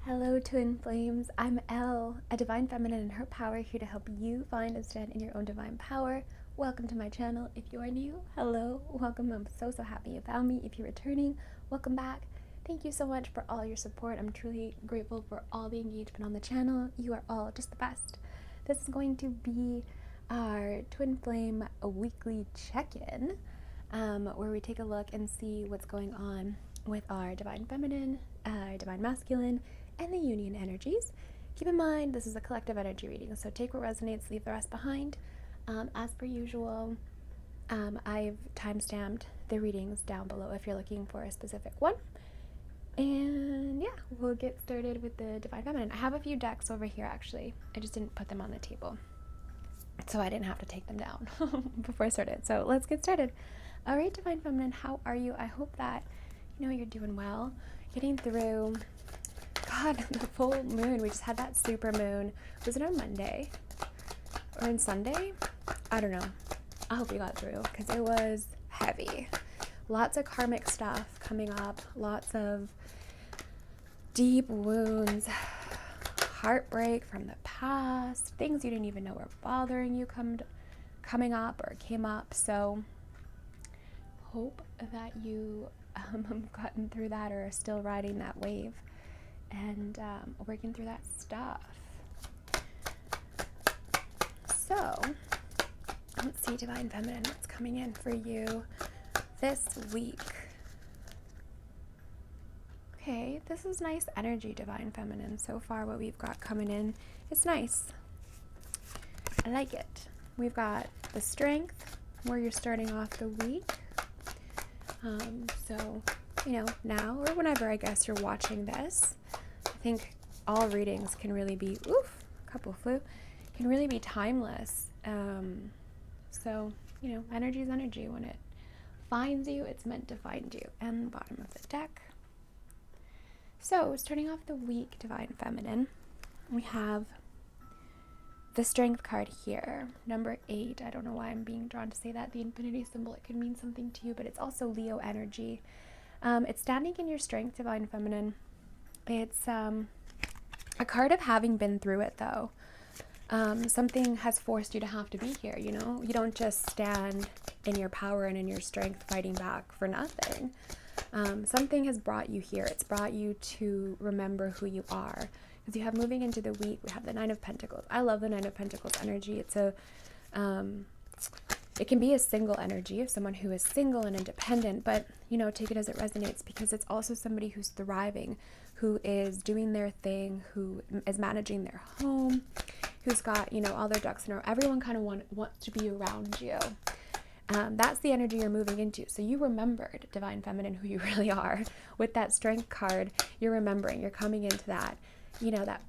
Hello, Twin Flames. I'm Elle, a divine feminine in her power, here to help you find and stand in your own divine power. Welcome to my channel. If you are new, hello, welcome. I'm so happy you found me. If you're returning, welcome back. Thank you so much for all your support. I'm truly grateful for all the engagement on the channel. You are all just the best. This is going to be our Twin Flame weekly check-in, where we take a look and see what's going on with our divine feminine, divine masculine, and the union energies. Keep in mind, this is a collective energy reading, so take what resonates, leave the rest behind. As per usual, I've timestamped the readings down below if you're looking for a specific one. And yeah, we'll get started with the divine feminine. I have a few decks over here, actually. I just didn't put them on the table, so I didn't have to take them down before I started. So let's get started. All right, divine feminine, how are you? I hope that you're doing well, getting through. God, the full moon. We just had that super moon. Was it on Monday or on Sunday? I don't know. I hope you got through, because it was heavy. Lots of karmic stuff coming up. Lots of deep wounds, heartbreak from the past, things you didn't even know were bothering you coming up or came up. So hope that you have gotten through that or are still riding that wave and working through that stuff. So let's see, divine feminine, what's coming in for you this week. Okay, this is nice energy, divine feminine. So far what we've got coming in is nice. I like it. We've got the strength, where you're starting off the week. So now or whenever I guess you're watching this, I think all readings can really be, a couple flew, can really be timeless. So energy is energy. When it finds you, it's meant to find you. And the bottom of the deck. So starting off the week, divine feminine, we have the strength card here, number 8. I don't know why I'm being drawn to say that. The infinity symbol, it could mean something to you, but it's also Leo energy. It's standing in your strength, divine feminine. It's a card of having been through it, though. Something has forced you to have to be here, you don't just stand in your power and in your strength fighting back for nothing. Something has brought you here. It's brought you to remember who you are. Because you have, moving into the week, we have the Nine of Pentacles. I love the Nine of Pentacles energy. It's it can be a single energy of someone who is single and independent, but take it as it resonates, because it's also somebody who's thriving, who is doing their thing, who is managing their home, who's got all their ducks in a row. Everyone kind of wants to be around you. That's the energy you're moving into. So you remembered, divine feminine, who you really are. With that strength card, you're remembering, you're coming into that, that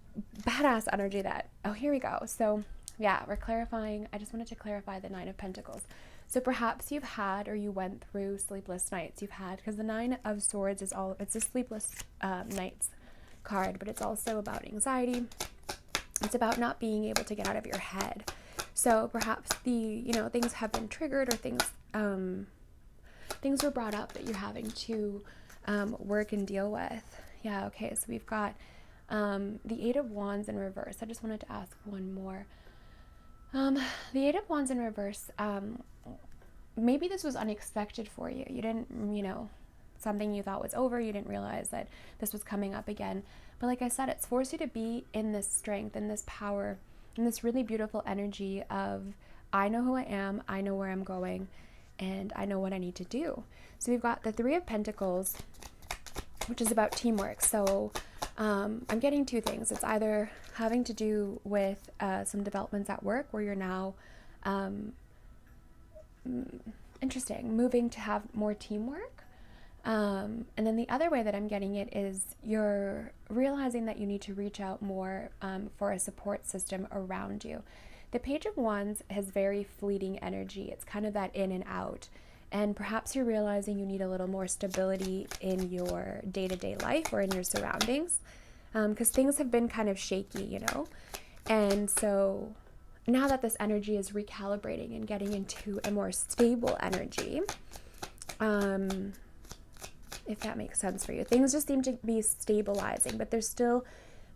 badass energy that, here we go. So yeah, we're clarifying. I just wanted to clarify the Nine of Pentacles. So perhaps you've had, or you went through sleepless nights. You've had, because the Nine of Swords it's a sleepless nights card, but it's also about anxiety. It's about not being able to get out of your head. So perhaps things have been triggered, or things were brought up that you're having to work and deal with. Yeah, okay, so we've got the Eight of Wands in reverse. I just wanted to ask one more. The Eight of Wands in reverse, maybe this was unexpected for you. You didn't, something you thought was over, you didn't realize that this was coming up again. But like I said, it's forced you to be in this strength, in this power, in this really beautiful energy of, I know who I am, I know where I'm going, and I know what I need to do. So we've got the Three of Pentacles, which is about teamwork. So I'm getting two things. It's either having to do with some developments at work, where you're now moving to have more teamwork. And then the other way that I'm getting it is you're realizing that you need to reach out more for a support system around you. The Page of Wands has very fleeting energy. It's kind of that in and out. And perhaps you're realizing you need a little more stability in your day-to-day life or in your surroundings, because things have been kind of shaky, And so now that this energy is recalibrating and getting into a more stable energy, if that makes sense for you. Things just seem to be stabilizing, but there's still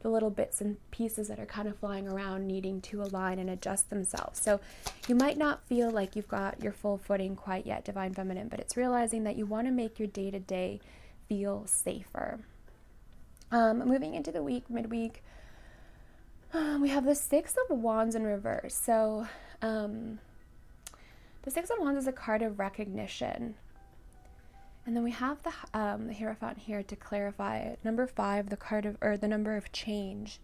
the little bits and pieces that are kind of flying around needing to align and adjust themselves. So you might not feel like you've got your full footing quite yet, Divine Feminine, but it's realizing that you want to make your day-to-day feel safer. Moving into the week, midweek, we have the Six of Wands in reverse. So the Six of Wands is a card of recognition. And then we have the Hierophant here to clarify. Number 5, the card of, or the number of change.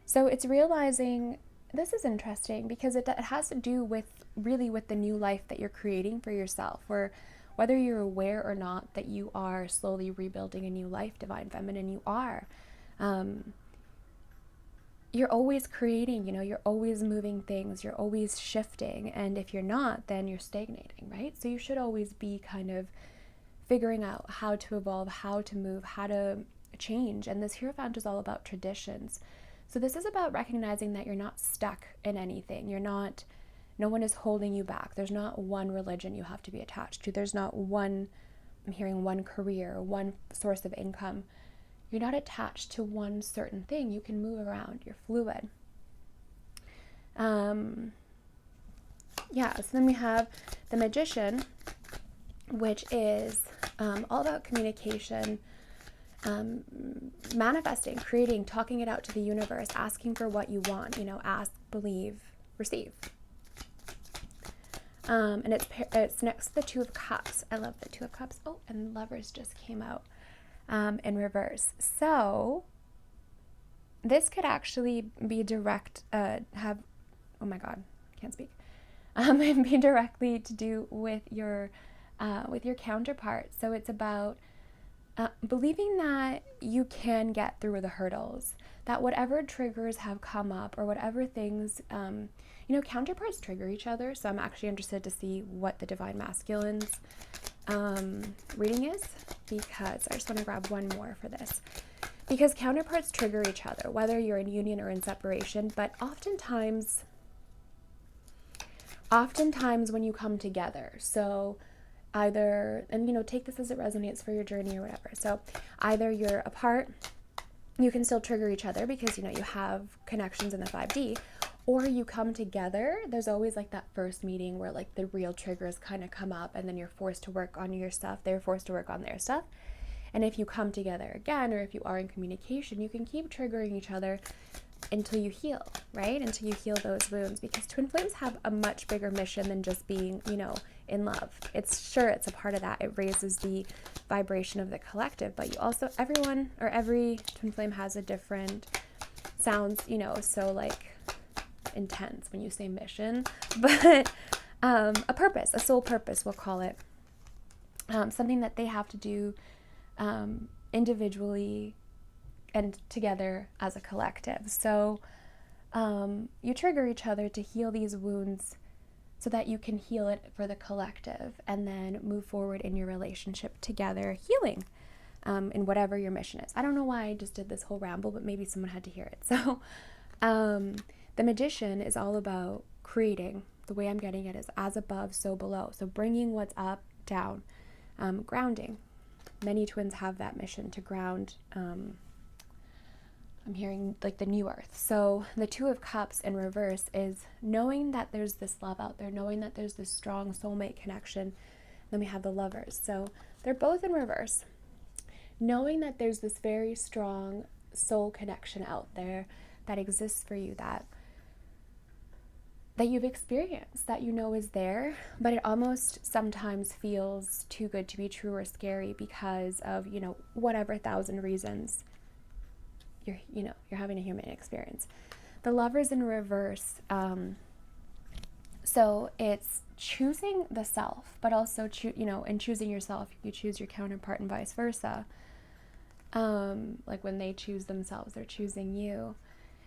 So it's realizing, this is interesting because it has to do with really with the new life that you're creating for yourself, or whether you're aware or not that you are slowly rebuilding a new life, Divine Feminine, you are. You're always creating, you're always moving things, you're always shifting. And if you're not, then you're stagnating, right? So you should always be kind of figuring out how to evolve, how to move, how to change. And this Hierophant is all about traditions. So this is about recognizing that you're not stuck in anything. No one is holding you back. There's not one religion you have to be attached to. There's not one, I'm hearing one career, one source of income. You're not attached to one certain thing. You can move around. You're fluid. So then we have the Magician, which is all about communication, manifesting, creating, talking it out to the universe, asking for what you want, ask, believe, receive. And it's next to the Two of Cups. I love the Two of Cups. Oh, and Lovers just came out in reverse. So this could actually be direct, oh my God, can't speak. And be directly to do with your counterpart. So it's about believing that you can get through the hurdles, that whatever triggers have come up or whatever things, counterparts trigger each other. So I'm actually interested to see what the Divine Masculine's reading is, because I just want to grab one more for this. Because counterparts trigger each other, whether you're in union or in separation, but oftentimes when you come together, so either, and take this as it resonates for your journey or whatever. So either you're apart, you can still trigger each other because, you have connections in the 5D, or you come together. There's always like that first meeting where like the real triggers kind of come up, and then you're forced to work on your stuff. They're forced to work on their stuff. And if you come together again, or if you are in communication, you can keep triggering each other until you heal, right? Until you heal those wounds, because twin flames have a much bigger mission than just being, in love. It's a part of that. It raises the vibration of the collective, but you also, every twin flame has a different sounds, so like intense when you say mission, but a purpose, a soul purpose, we'll call it, something that they have to do individually and together as a collective. So you trigger each other to heal these wounds so that you can heal it for the collective, and then move forward in your relationship together, healing in whatever your mission is. I don't know why I just did this whole ramble, but maybe someone had to hear it. So the Magician is all about creating. The way I'm getting it is as above, so below. So bringing what's up down, grounding. Many twins have that mission to ground. I'm hearing like the new earth. So the Two of Cups in reverse is knowing that there's this love out there, knowing that there's this strong soulmate connection. Then we have the Lovers. So they're both in reverse. Knowing that there's this very strong soul connection out there that exists for you, that you've experienced, that is there, but it almost sometimes feels too good to be true or scary because of, whatever 1,000 reasons you're having a human experience. The Lovers in reverse, so it's choosing the self, but also in choosing yourself, you choose your counterpart and vice versa. Like when they choose themselves, they're choosing you.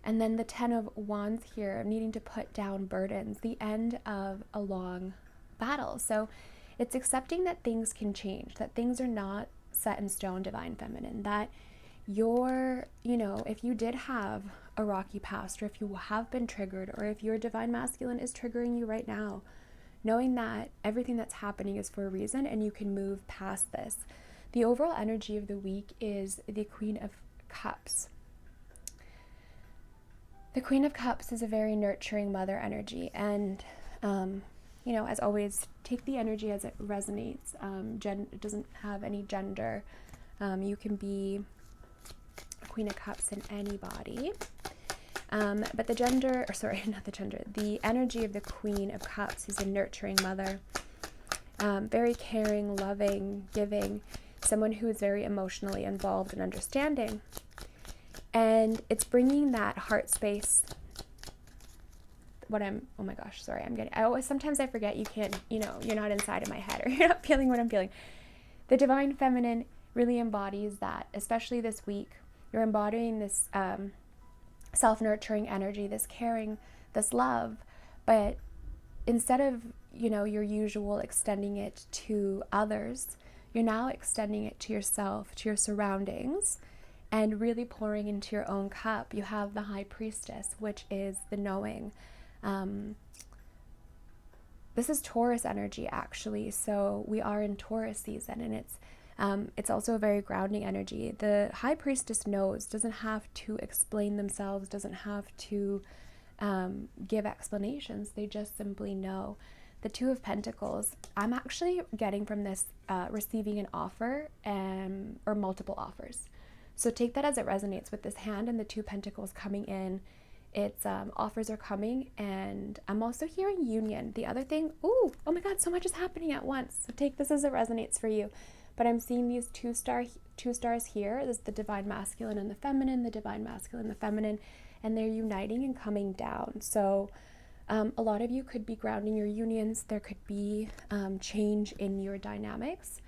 And then the 10 of Wands here, needing to put down burdens, the end of a long battle. So it's accepting that things can change, that things are not set in stone, Divine Feminine, that if you did have a rocky past, or if you have been triggered, or if your Divine Masculine is triggering you right now, knowing that everything that's happening is for a reason and you can move past this. The overall energy of the week is the Queen of Cups. The Queen of Cups is a very nurturing mother energy, and you know, as always, take the energy as it resonates. It doesn't have any gender. You can be a Queen of Cups in any body. But the gender, or sorry, not the gender, the energy of the Queen of Cups is a nurturing mother. Very caring, loving, giving, someone who is very emotionally involved and understanding. And it's bringing that heart space. Oh my gosh, sorry, sometimes I forget you can't, you know, you're not inside of my head, or you're not feeling what I'm feeling. The Divine Feminine really embodies that, especially this week. You're embodying this self-nurturing energy, this caring, this love, but instead of, you know, your usual extending it to others, you're now extending it to yourself, to your surroundings, and really pouring into your own cup. You have the High Priestess, which is the knowing. This is Taurus energy, actually, so we are in Taurus season, and it's also a very grounding energy. The High Priestess knows, doesn't have to explain themselves, doesn't have to give explanations. They just simply know. The Two of Pentacles, I'm actually getting from this receiving an offer or multiple offers. So take that as it resonates with this hand and the Two Pentacles coming in. It's offers are coming, and I'm also hearing union. The other thing, oh my God, so much is happening at once. So take this as it resonates for you. But I'm seeing these two stars here. There's the Divine Masculine and the Feminine, the Divine Masculine and the Feminine, and they're uniting and coming down. So a lot of you could be grounding your unions. There could be change in your dynamics.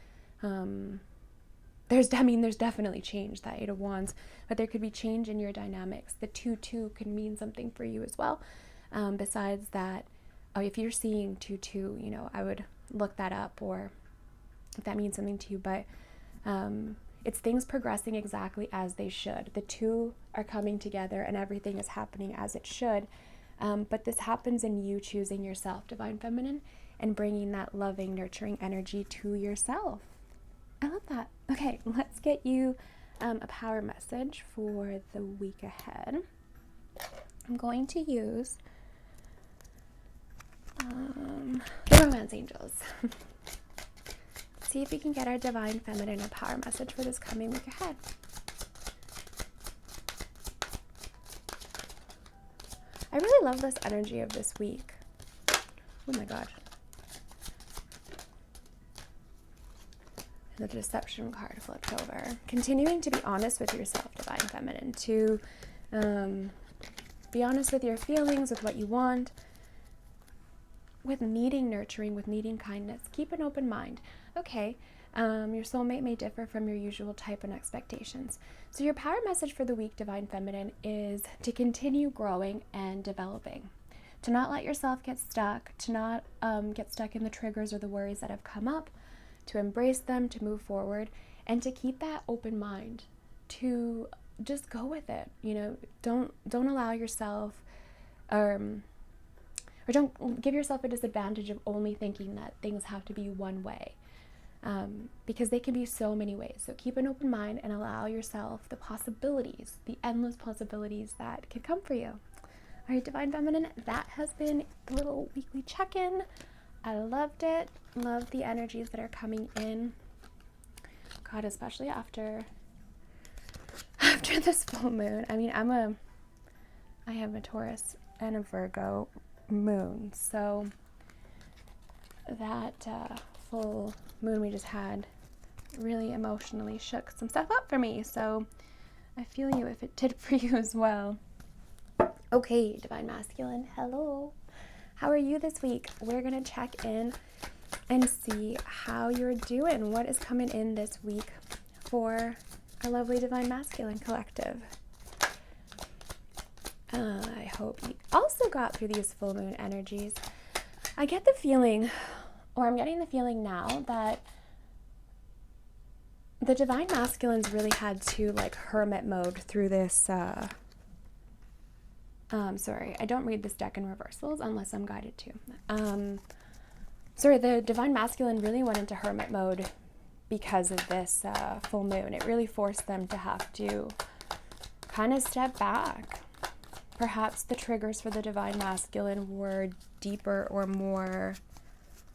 There's definitely change, that Eight of Wands, but there could be change in your dynamics. The 2-2 could mean something for you as well. Besides that, if you're seeing 2-2, you know, I would look that up, or if that means something to you, but it's things progressing exactly as they should. The two are coming together and everything is happening as it should. But this happens in you choosing yourself, Divine Feminine, and bringing that loving, nurturing energy to yourself. I love that. Okay, let's get you a power message for the week ahead. I'm going to use the Romance Angels. See if we can get our Divine Feminine a power message for this coming week ahead. I really love this energy of this week. Oh my God. The Deception card flipped over. Continuing to be honest with yourself, Divine Feminine. To be honest with your feelings, with what you want, with needing nurturing, with needing kindness. Keep an open mind. Okay, your soulmate may differ from your usual type and expectations. So your power message for the week, Divine Feminine, is to continue growing and developing. To not let yourself get stuck, to not get stuck in the triggers or the worries that have come up, to embrace them, to move forward, and to keep that open mind, to just go with it. You know, don't allow yourself, or don't give yourself a disadvantage of only thinking that things have to be one way, because they can be so many ways. So keep an open mind and allow yourself the possibilities, the endless possibilities that can come for you. All right, Divine Feminine, that has been the little weekly check-in. I loved it. Love the energies that are coming in. God, especially after this full moon. I mean, I have a Taurus and a Virgo moon, so that full moon we just had really emotionally shook some stuff up for me. So I feel you if it did for you as well. Okay, Divine Masculine, hello. How are you this week? We're going to check in and see how you're doing. What is coming in this week for our lovely Divine Masculine collective? I hope you also got through these full moon energies. I get the feeling, or I'm getting the feeling now, that the Divine Masculines really had to like hermit mode through this. Sorry, I don't read this deck in reversals unless I'm guided to. Sorry, the Divine Masculine really went into hermit mode because of this full moon. It really forced them to have to kind of step back, perhaps the triggers for the divine masculine were deeper or more,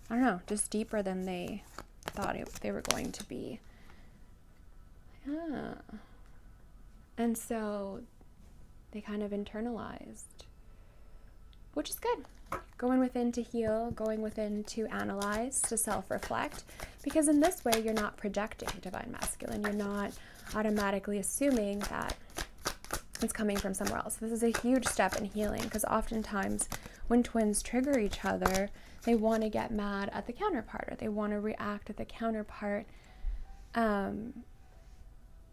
I don't know, just deeper than they thought they were going to be. Yeah. And so they kind of internalized, which is good. Going within to heal, going within to analyze, to self-reflect, because in this way you're not projecting divine masculine. You're not automatically assuming that it's coming from somewhere else. This is a huge step in healing, because oftentimes when twins trigger each other, they want to get mad at the counterpart, or they want to react at the counterpart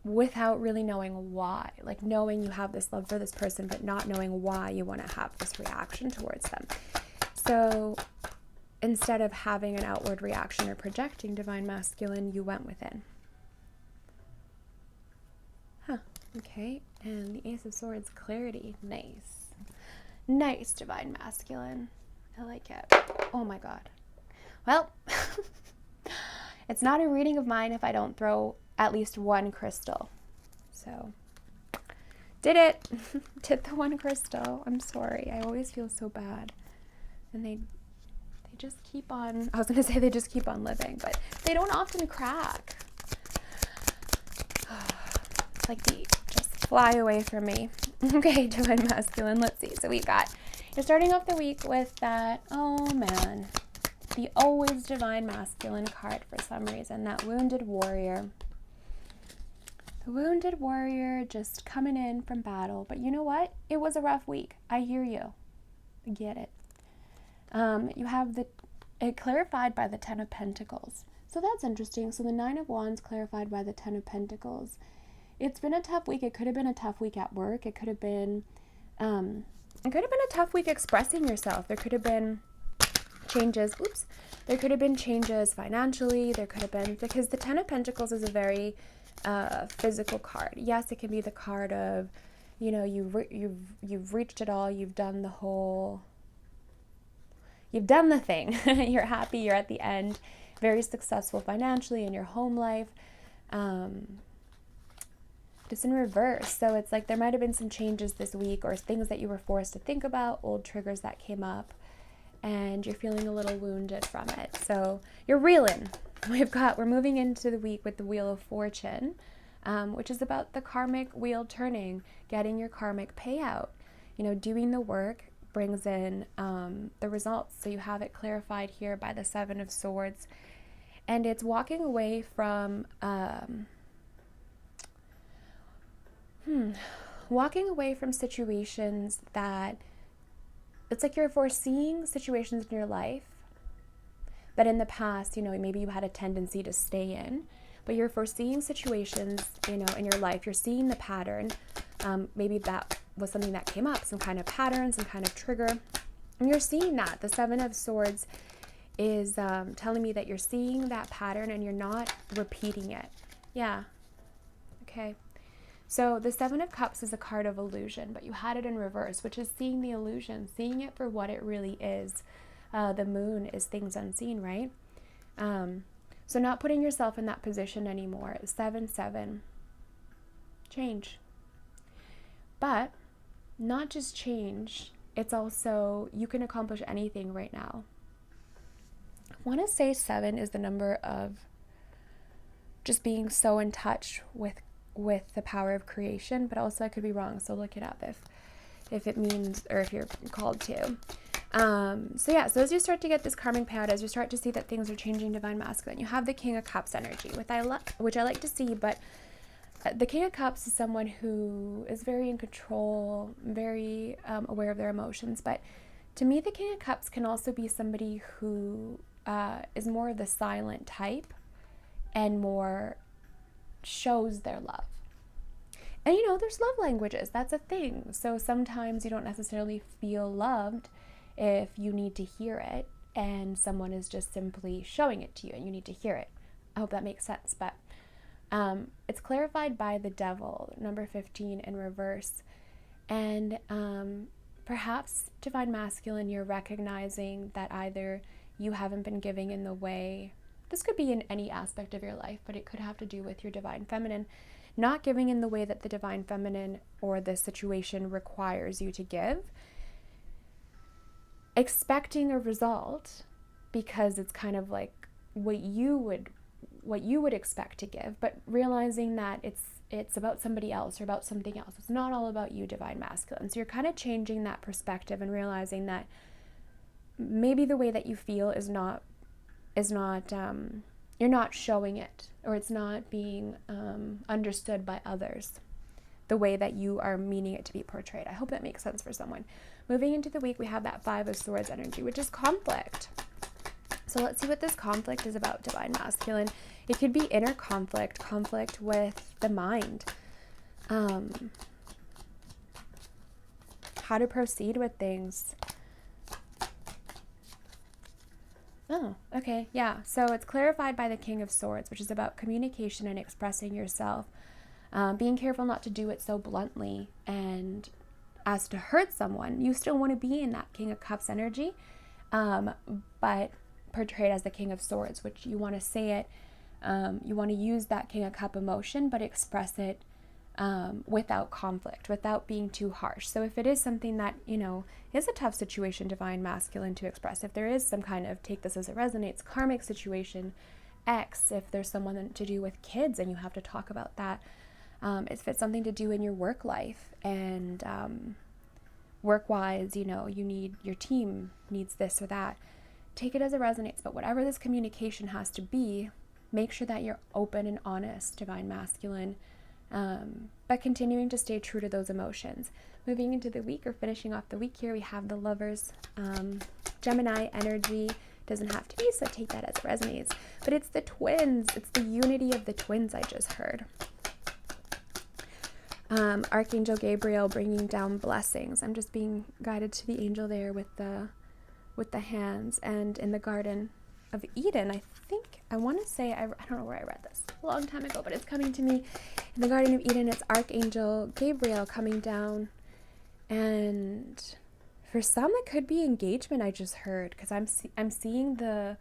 without really knowing why. Like knowing you have this love for this person, but not knowing why you want to have this reaction towards them. So instead of having an outward reaction or projecting divine masculine, you went within. Okay, and the Ace of Swords, clarity. Nice. Nice, divine masculine. I like it. Oh my God. Well, it's not a reading of mine if I don't throw at least one crystal. So, did it. Did the one crystal. I'm sorry. I always feel so bad. And they just keep on, I was going to say they just keep on living, but they don't often crack. It's like just fly away from me. Okay, divine masculine. Let's see. So you're starting off the week with that, oh man, the always divine masculine card for some reason, that wounded warrior. The wounded warrior just coming in from battle. But you know what? It was a rough week. I hear you. I get it. You have it clarified by the Ten of Pentacles. So that's interesting. So the Nine of Wands clarified by the Ten of Pentacles. It's been a tough week. It could have been a tough week at work. It could have been a tough week expressing yourself. There could have been changes. There could have been changes financially. There could have been, because the Ten of Pentacles is a very physical card. Yes, it can be the card of, you know, you've reached it all. You've done the thing. You're happy. You're at the end. Very successful financially in your home life. Just in reverse. So it's like there might have been some changes this week, or things that you were forced to think about, old triggers that came up, and you're feeling a little wounded from it. So you're reeling. We're moving into the week with the Wheel of Fortune, which is about the karmic wheel turning, getting your karmic payout. You know, doing the work brings in the results. So you have it clarified here by the Seven of Swords, and it's walking away from situations that, it's like you're foreseeing situations in your life that in the past, you know, maybe you had a tendency to stay in, but you're foreseeing situations, you know, in your life. You're seeing the pattern. Maybe that was something that came up, some kind of pattern, some kind of trigger, and you're seeing that. The Seven of Swords is telling me that you're seeing that pattern and you're not repeating it. Yeah. Okay. So the Seven of Cups is a card of illusion, but you had it in reverse, which is seeing the illusion, seeing it for what it really is. The moon is things unseen, right? So not putting yourself in that position anymore. 7-7. Change. But not just change, it's also you can accomplish anything right now. I want to say 7 is the number of just being so in touch with the power of creation, but also I could be wrong, so look it up if it means, or if you're called to. So as you start to get this karmic payout, as you start to see that things are changing, divine masculine, you have the King of Cups energy, which I like to see, but the King of Cups is someone who is very in control, very aware of their emotions, but to me, the King of Cups can also be somebody who is more of the silent type and more shows their love. And you know, there's love languages, that's a thing. So sometimes you don't necessarily feel loved if you need to hear it, and someone is just simply showing it to you and you need to hear it. I hope that makes sense. But it's clarified by the Devil, number 15 in reverse. And perhaps divine masculine, you're recognizing that either you haven't been giving in the way, this could be in any aspect of your life, but it could have to do with your divine feminine, not giving in the way that the divine feminine or the situation requires you to give, expecting a result because it's kind of like what you would expect to give, but realizing that it's about somebody else or about something else. It's not all about you, divine masculine. So you're kind of changing that perspective and realizing that maybe the way that you feel is not you're not showing it, or it's not being understood by others the way that you are meaning it to be portrayed. I hope that makes sense for someone. Moving into the week, we have that 5 of Swords energy, which is conflict. So let's see what this conflict is about, divine masculine. It could be inner conflict, conflict with the mind. How to proceed with things. Oh, okay, yeah. So it's clarified by the King of Swords, which is about communication and expressing yourself. Being careful not to do it so bluntly and as to hurt someone. You still want to be in that King of Cups energy, but portrayed as the King of Swords, which you want to say it, you want to use that King of Cup emotion, but express it without conflict, without being too harsh. So if it is something that, is a tough situation, divine masculine, to express, if there is some kind of, take this as it resonates, karmic situation, if there's someone to do with kids and you have to talk about that, if it's something to do in your work life and work-wise, your team needs this or that, take it as it resonates. But whatever this communication has to be, make sure that you're open and honest, divine masculine, but continuing to stay true to those emotions. Moving into the week, or finishing off the week here, we have the Lovers, Gemini energy. Doesn't have to be, so take that as it resonates. But it's the twins. It's the unity of the twins I just heard. Archangel Gabriel bringing down blessings. I'm just being guided to the angel there with the hands. And in the Garden of Eden, I want to say, I don't know where I read this a long time ago, but it's coming to me. In the Garden of Eden, it's Archangel Gabriel coming down, and for some it could be engagement, I just heard, because I'm seeing the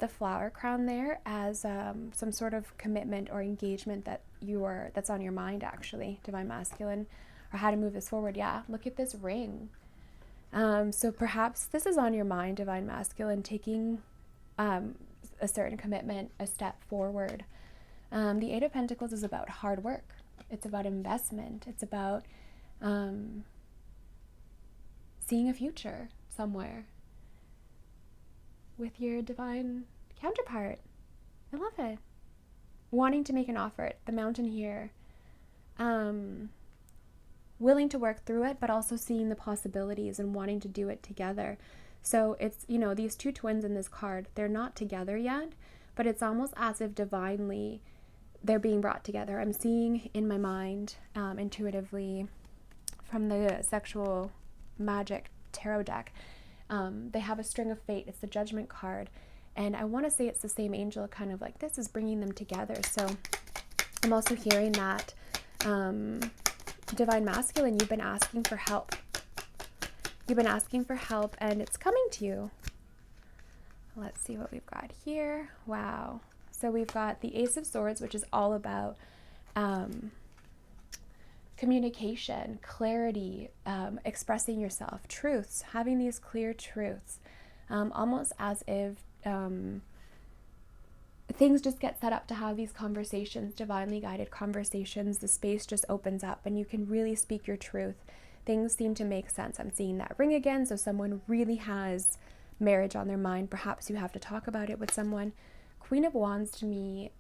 flower crown there as some sort of commitment or engagement that's on your mind, actually, divine masculine, or how to move this forward. Yeah, look at this ring. So perhaps this is on your mind, divine masculine, taking a certain commitment, a step forward. The Eight of Pentacles is about hard work. It's about investment. It's about seeing a future somewhere with your divine counterpart. I love it. Wanting to make an offer. The Mountain here. Willing to work through it, but also seeing the possibilities and wanting to do it together. So it's, these two twins in this card, they're not together yet, but it's almost as if divinely they're being brought together. I'm seeing in my mind, intuitively, from the Sexual Magic Tarot deck, they have a String of Fate. It's the Judgment card. And I want to say it's the same angel, kind of like this is bringing them together. So I'm also hearing that, divine masculine, you've been asking for help. You've been asking for help, and it's coming to you. Let's see what we've got here. Wow. So we've got the Ace of Swords, which is all about communication, clarity, expressing yourself, truths, having these clear truths, almost as if things just get set up to have these conversations, divinely guided conversations. The space just opens up and you can really speak your truth. Things seem to make sense. I'm seeing that ring again. So someone really has marriage on their mind. Perhaps you have to talk about it with someone. Queen of Wands to me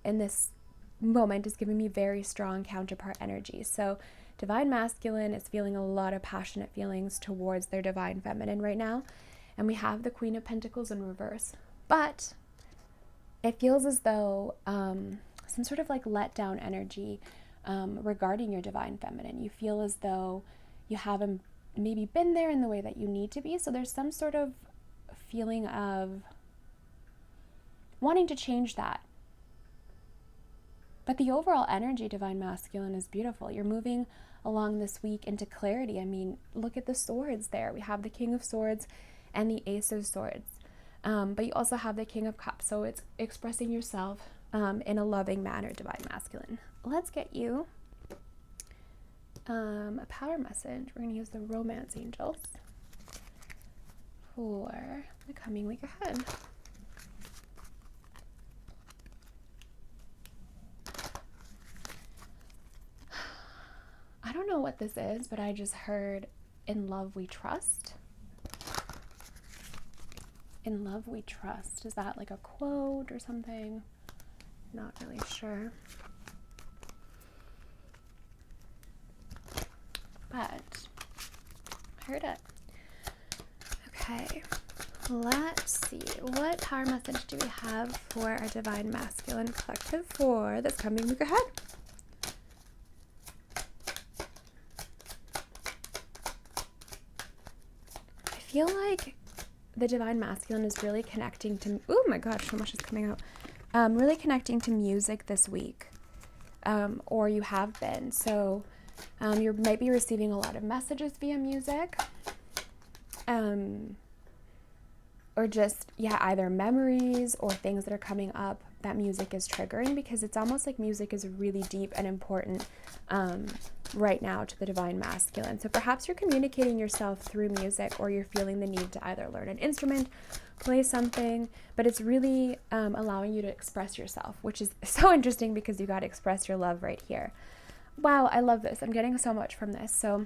in this moment is giving me very strong counterpart energy. So divine masculine is feeling a lot of passionate feelings towards their divine feminine right now. And we have the Queen of Pentacles in reverse. But it feels as though some sort of like letdown energy regarding your divine feminine. You feel as though you haven't maybe been there in the way that you need to be. So there's some sort of feeling of wanting to change that. But the overall energy, divine masculine, is beautiful. You're moving along this week into clarity. I mean, look at the swords there. We have the King of Swords and the Ace of Swords. But you also have the King of Cups. So it's expressing yourself in a loving manner, divine masculine. let's get you a power message. We're going to use the romance angels for the coming week ahead. I don't know what this is, but I just heard "In love we trust." In love we trust. Is that like a quote or something? Not really sure. But I heard it. Okay, let's see. What power message do we have for our Divine Masculine Collective for this coming week ahead? I feel like the Divine Masculine is really connecting to, oh my gosh, so much is coming out. Really connecting to music this week, or you have been. So you might be receiving a lot of messages via music, or just, either memories or things that are coming up that music is triggering, because it's almost like music is really deep and important right now to the Divine Masculine. So perhaps you're communicating yourself through music, or you're feeling the need to either learn an instrument, play something, but it's really allowing you to express yourself, which is so interesting because you got to express your love right here. Wow, I love this. I'm getting so much from this. So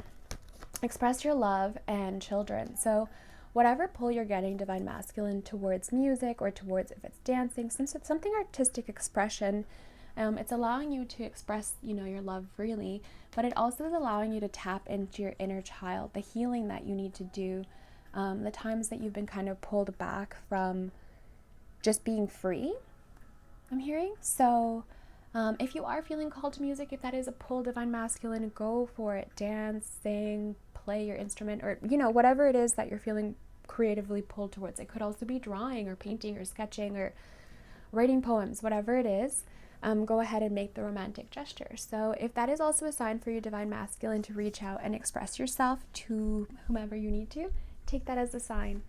express your love and children. So whatever pull you're getting, Divine Masculine, towards music or towards, if it's dancing, something artistic expression, it's allowing you to express, your love freely, but it also is allowing you to tap into your inner child, the healing that you need to do, the times that you've been kind of pulled back from just being free, I'm hearing. So if you are feeling called to music, if that is a pull, Divine Masculine, go for it. Dance, sing, play your instrument, or, whatever it is that you're feeling creatively pulled towards. It could also be drawing or painting or sketching or writing poems, whatever it is. Go ahead and make the romantic gesture. So if that is also a sign for you, Divine Masculine, to reach out and express yourself to whomever you need to, take that as a sign.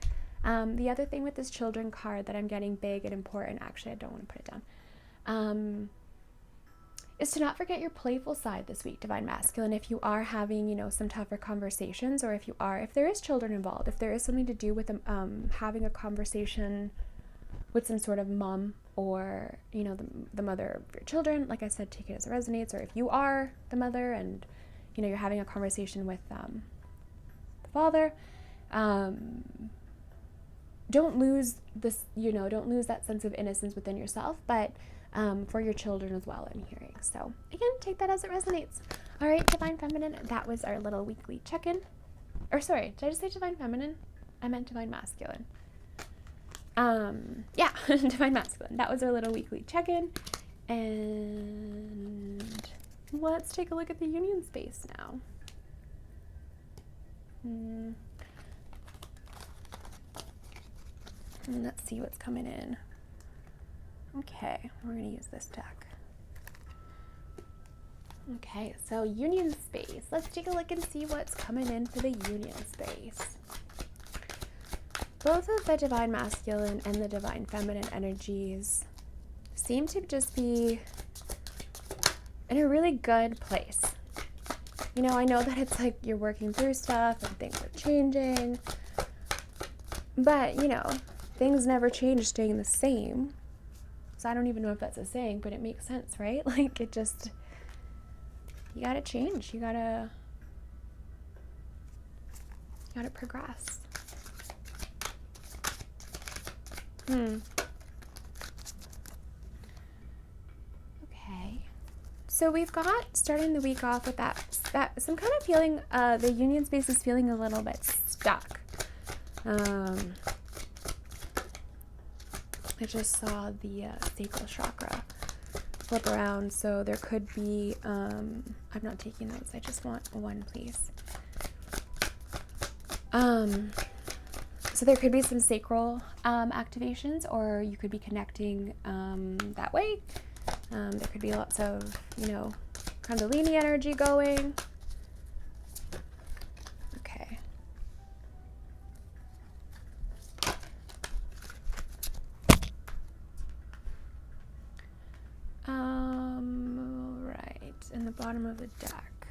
The other thing with this children card that I'm getting big and important, actually I don't want to put it down, is to not forget your playful side this week, Divine Masculine. If you are having, some tougher conversations, or if there is children involved, if there is something to do with having a conversation with some sort of mom, or, the mother of your children, like I said, take it as it resonates. Or if you are the mother and, you're having a conversation with the father, don't lose this, don't lose that sense of innocence within yourself, but for your children as well, I'm hearing. So again, take that as it resonates. All right, Divine Feminine, that was our little weekly check-in. Or sorry, did I just say Divine Feminine? I meant Divine Masculine. Divine Masculine. That was our little weekly check-in. And let's take a look at the union space now. And let's see what's coming in. Okay, we're going to use this deck. Okay, so union space. Let's take a look and see what's coming in for the union space. Both of the Divine Masculine and the Divine Feminine energies seem to just be in a really good place. I know that it's like you're working through stuff and things are changing, but, things never change staying the same. So I don't even know if that's a saying, but it makes sense, right? Like, it just, you gotta change. You gotta progress. Okay. So we've got, starting the week off with that some kind of feeling, the union space is feeling a little bit stuck. I just saw the sacral chakra flip around, so there could be, I'm not taking notes, I just want one, please. So there could be some sacral activations, or you could be connecting that way. There could be lots of, Kundalini energy going. Okay. Right. bottom of the deck.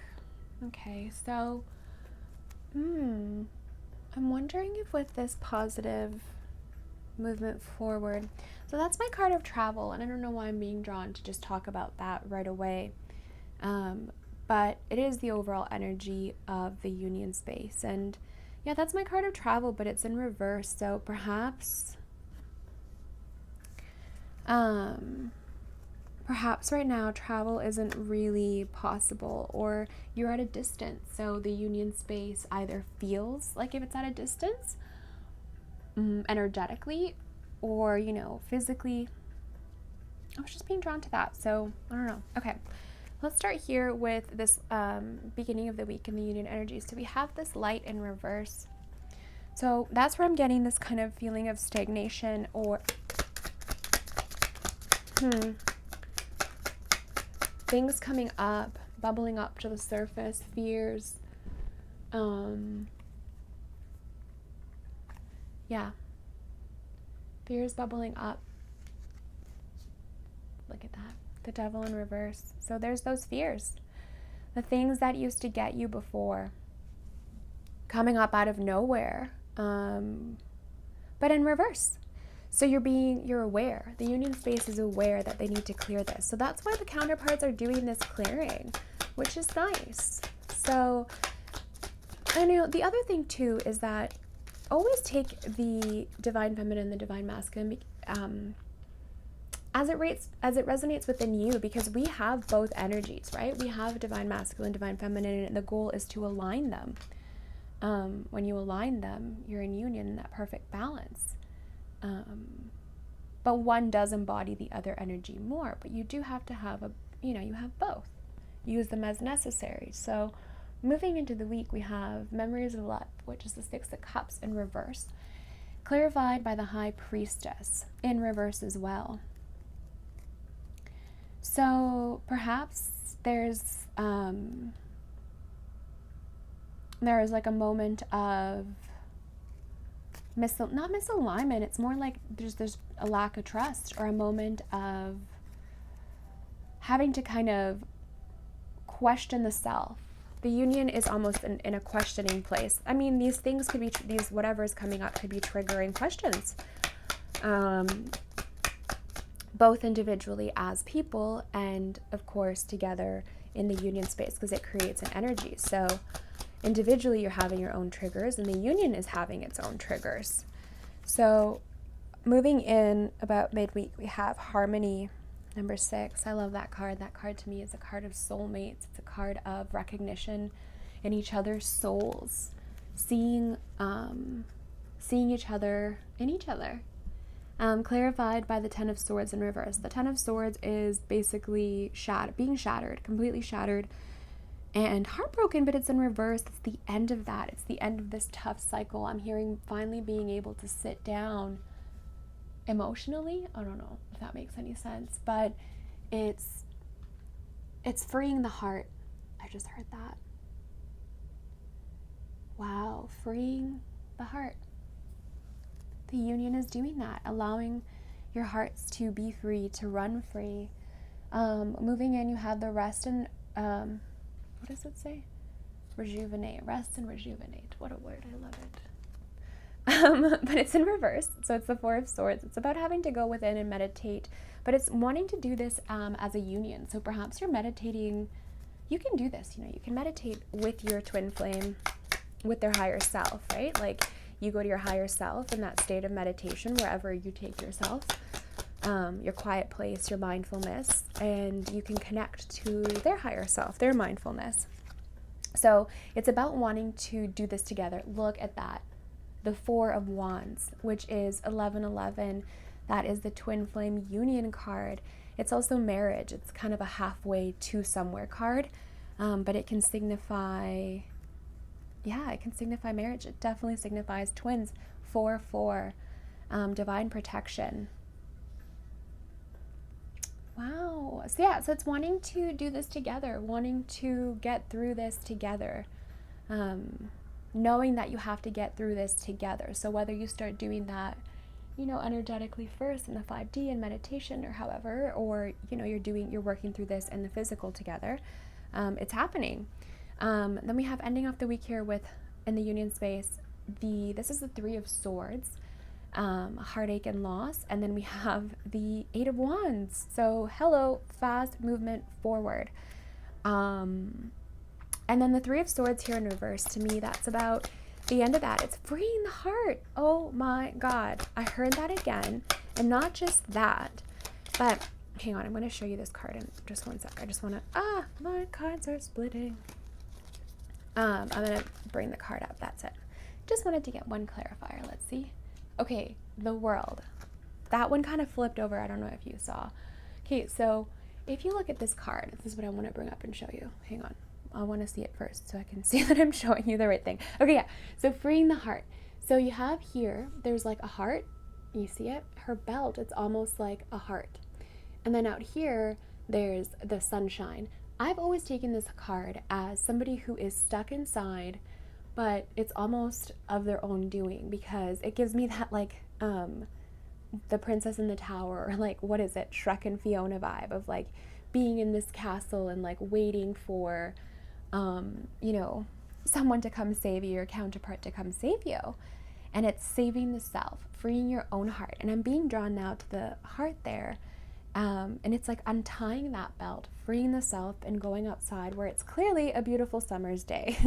Okay, so I'm wondering if with this positive movement forward, so that's my card of travel, and I don't know why I'm being drawn to just talk about that right away, but it is the overall energy of the union space. And yeah, that's my card of travel, but it's in reverse. So perhaps right now travel isn't really possible, or you're at a distance. So the union space either feels like if it's at a distance, energetically, or, physically. I was just being drawn to that. So I don't know. Okay. Let's start here with this beginning of the week in the union energy. So we have this light in reverse. So that's where I'm getting this kind of feeling of stagnation, or things coming up, bubbling up to the surface, fears. Fears bubbling up. Look at that. The devil in reverse. So there's those fears. The things that used to get you before, coming up out of nowhere, but in reverse. So you're aware. The union space is aware that they need to clear this. So that's why the counterparts are doing this clearing, which is nice. So, the other thing too is that always take the divine feminine, the divine masculine, as it resonates within you, because we have both energies, right? We have divine masculine, divine feminine, and the goal is to align them. When you align them, you're in union, in that perfect balance. But one does embody the other energy more, but you do have to have you have both. Use them as necessary. So moving into the week, we have Memories of Love, which is the Six of Cups in reverse, clarified by the High Priestess in reverse as well. So perhaps there's like a moment of not misalignment. It's more like there's a lack of trust, or a moment of having to kind of question the self. The union is almost in a questioning place. I mean, these things could be, whatever is coming up could be triggering questions. Both individually as people, and of course together in the union space, because it creates an energy. So individually you're having your own triggers, and the union is having its own triggers. So moving in about midweek, we have Harmony, number 6. I love that card. That card to me is a card of soulmates. It's a card of recognition in each other's souls, seeing each other in each other. Clarified by the Ten of Swords in reverse. The Ten of Swords is basically being shattered, completely shattered and heartbroken, but it's in reverse. It's the end of that. It's the end of this tough cycle. I'm hearing finally being able to sit down emotionally. I don't know if that makes any sense, but it's freeing the heart. I just heard that. Wow, freeing the heart. The union is doing that, allowing your hearts to be free, to run free. Moving in, you have the rest and, what does it say? Rejuvenate. Rest and rejuvenate. What a word. I love it. But it's in reverse. So it's the Four of Swords. It's about having to go within and meditate, but it's wanting to do this as a union. So perhaps you're meditating. You can do this. You can meditate with your twin flame, with their higher self, right? Like, you go to your higher self in that state of meditation, wherever you take yourself, your quiet place, your mindfulness, and you can connect to their higher self, their mindfulness. So it's about wanting to do this together. Look at that. The Four of Wands, which is 1111. That is the twin flame union card. It's also marriage. It's kind of a halfway to somewhere card, but it can signify... it can signify marriage. It definitely signifies twins. 4-4, divine protection. Wow. So it's wanting to do this together, wanting to get through this together, knowing that you have to get through this together. So whether you start doing that, energetically first in the 5D and meditation, or however, or you're working through this in the physical together, It's happening. Then we have ending off the week here with, in the union space, this is the Three of Swords, heartache and loss. And then we have the Eight of Wands. So hello, fast movement forward. And then the Three of Swords here in reverse, to me, that's about the end of that. It's freeing the heart. Oh my God. I heard that again. And not just that, but hang on, I'm going to show you this card in just one sec. I just want to, my cards are splitting. I'm going to bring the card up. That's it. Just wanted to get one clarifier. Let's see. Okay, the World. That one kind of flipped over. I don't know if you saw. Okay, so if you look at this card, this is what I want to bring up and show you. Hang on. I want to see it first so I can see that I'm showing you the right thing. Okay, yeah. So freeing the heart. So you have here, there's like a heart. You see it? Her belt, it's almost like a heart. And then out here, there's the sunshine. I've always taken this card as somebody who is stuck inside, but it's almost of their own doing, because it gives me that like the Princess in the Tower, or like, what is it, Shrek and Fiona vibe of like being in this castle and like waiting for you know, someone to come save you, your counterpart to come save you. And it's saving the self, freeing your own heart. And I'm being drawn now to the heart there. And it's like untying that belt, freeing the self, and going outside where it's clearly a beautiful summer's day.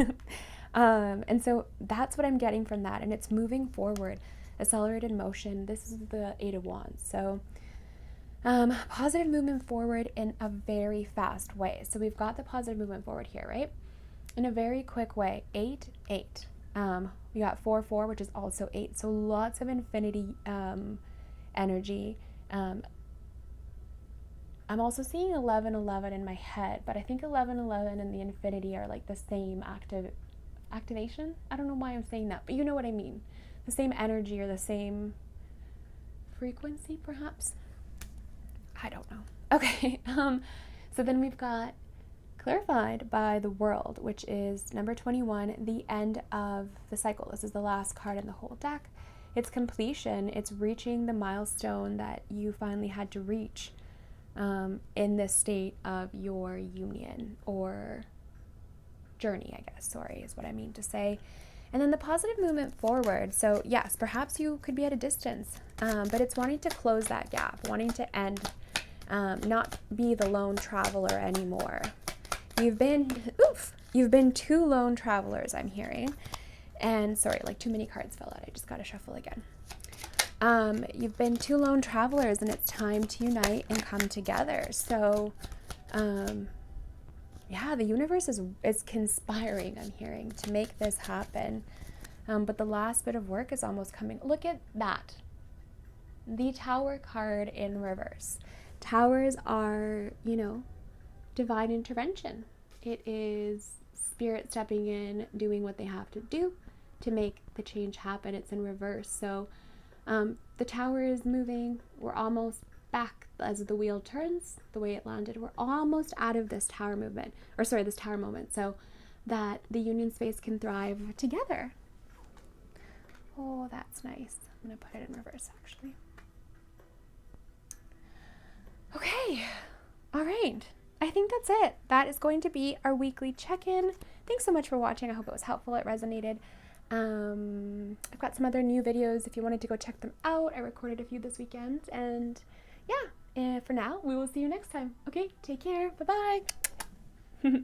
And so that's what I'm getting from that. And it's moving forward, accelerated motion. This is the Eight of Wands. So positive movement forward in a very fast way. So we've got the positive movement forward here, right? In a very quick way. 8, 8. We got 4, 4, which is also 8. So lots of infinity energy. I'm also seeing 11, 11 in my head, but I think 11, 11 and the infinity are like the same activation. I don't know why I'm saying that, but you know what I mean. The same energy or the same frequency, perhaps. I don't know. Okay. So then we've got clarified by the World, which is number 21, the end of the cycle. This is the last card in the whole deck. It's completion. It's reaching the milestone that you finally had to reach in this state of your union or journey, I guess. Sorry, is what I mean to say. And then the positive movement forward. So yes, perhaps you could be at a distance, but it's wanting to close that gap, wanting to end, not be the lone traveler anymore. You've been two lone travelers, I'm hearing. And sorry, like too many cards fell out. I just got to shuffle again. You've been two lone travelers, and it's time to unite and come together. So, yeah, the universe is conspiring, I'm hearing, to make this happen. But the last bit of work is almost coming. Look at that. The Tower card in reverse. Towers are, you know, divine intervention. It is spirit stepping in, doing what they have to do to make the change happen. It's in reverse. So the tower is moving. We're almost back as the wheel turns the way it landed. We're almost out of this tower movement, or sorry, this tower moment, so that the union space can thrive together. Oh, that's nice. I'm going to put it in reverse, actually. Okay. All right. I think that's it. That is going to be our weekly check-in. Thanks so much for watching. I hope it was helpful. It resonated. I've got some other new videos if you wanted to go check them out. I recorded a few this weekend. And yeah, for now, we will see you next time. Okay, take care. Bye-bye.